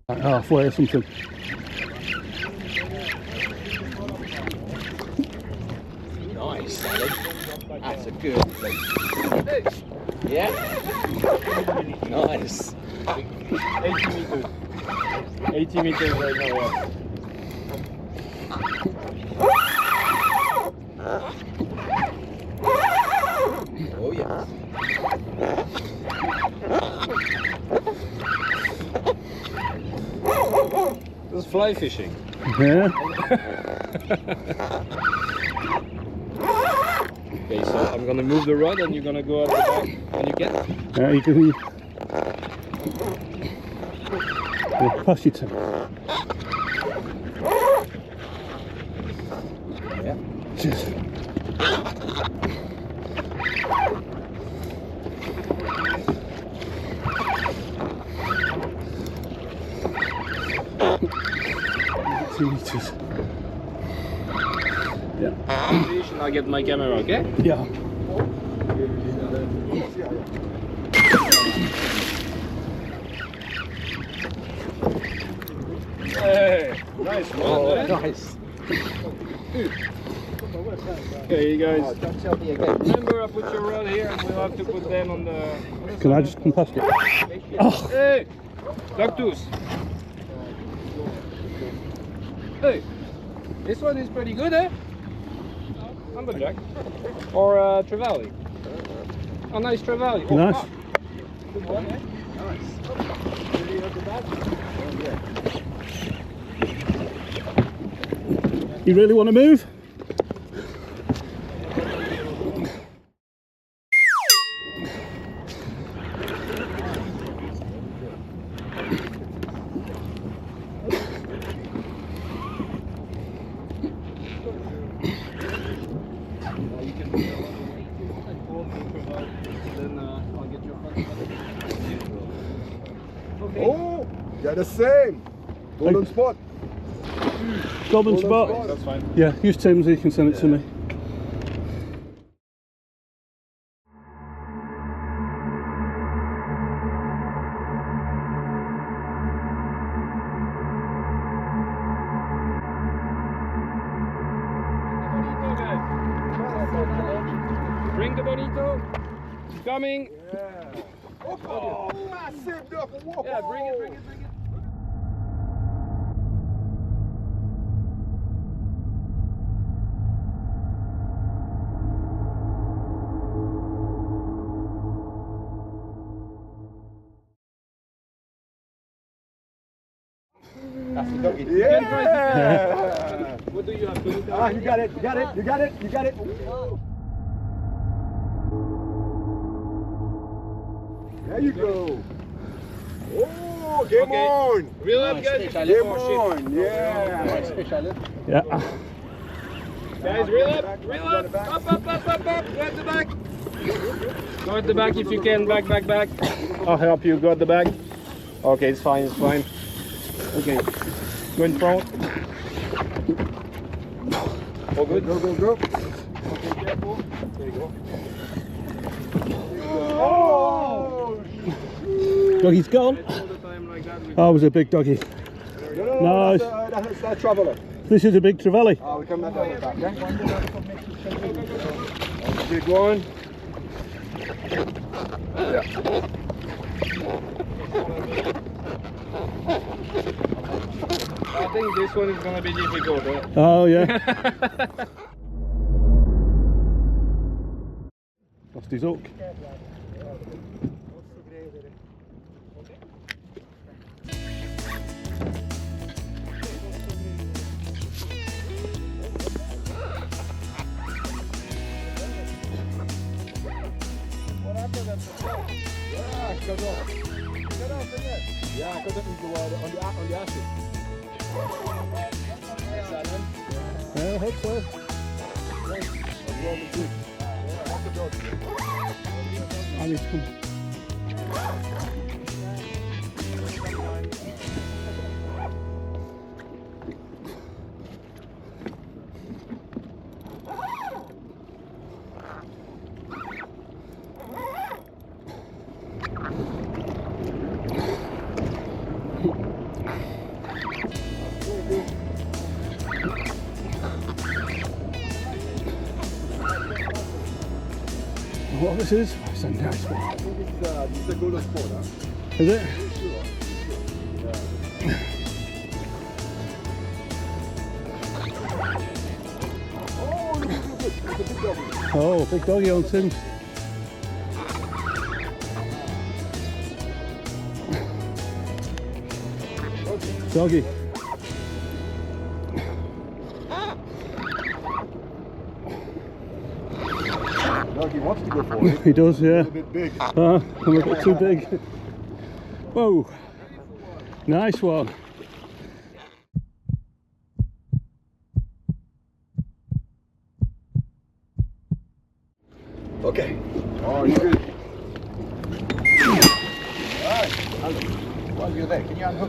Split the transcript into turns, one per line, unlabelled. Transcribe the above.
Like halfway or something.
Nice, Sally. That's a good thing. Yeah. Nice.
80 meters. 80 meters right now, yeah.
Oh yeah.
This is fly fishing.
Yeah.
Okay, so I'm gonna move the rod and you're gonna go at the back when you get it.
Yeah, you can. Yeah, pass your tongue.
Yeah.
Cheers. Meters. Yeah.
Fish and I'll get my camera, okay?
Yeah.
Hey, nice one.
Oh,
Eh?
nice.
Okay, you guys.
Don't tell me again.
Remember, I put your rod here and we'll have to put them on the...
Can I just come past you? Oh.
Hey! Dogtooth! Hey! This one is pretty good, eh? Amberjack. Or Trevally. Oh, nice Trevally. Oh,
Nice.
fuck. Good one, eh? Nice. Ready at the back?
You really want to move?
Oh, they're the same. Golden spot.
Golden spot.
That's fine.
Yeah, use Tim's, he can send it to me.
Bring the Bonito. It's coming.
Yeah. Oh, massive duck. Whoa.
Yeah, bring it, bring it, bring it.
That's the doggy.
Yeah.
What do you have to do?
Ah, you got it. You got it. You got it. You got it. There you go. Oh, game
Okay.
on.
Reel up, guys.
Game on. Yeah.
Yeah.
Guys, reel up, reel up. Up, up, up, up, up. Go at the back. Go at the back if you can. Back, back, back. I'll help you. Go at the back. Okay, it's fine, it's fine. Okay. Go in front. All good?
Go, go, go.
Okay, careful. There you go.
Oh.
Doggy's gone.
All the time like that.
That was a big doggy.
No,
Nice.
that's a traveller.
This is a big Trevally.
Oh, we come that way back, yeah?
Big one. I think this one is gonna be difficult. Eh?
Oh yeah. Lost his hook.
Yeah, because that means the water on the acid.
Yeah, I hope so. I need to come. what this is? It's a nice one.
I think it's a golden spot, huh?
Is it?
Oh, look at this. It's a big doggy.
Oh, big doggy on Tim. Doggy.
Doggy wants to go for it.
He does, yeah.
A little bit big.
I'm a bit too big. Whoa. Nice one.
Okay.
Oh, you're good.
Alright. While you're there, can you unhook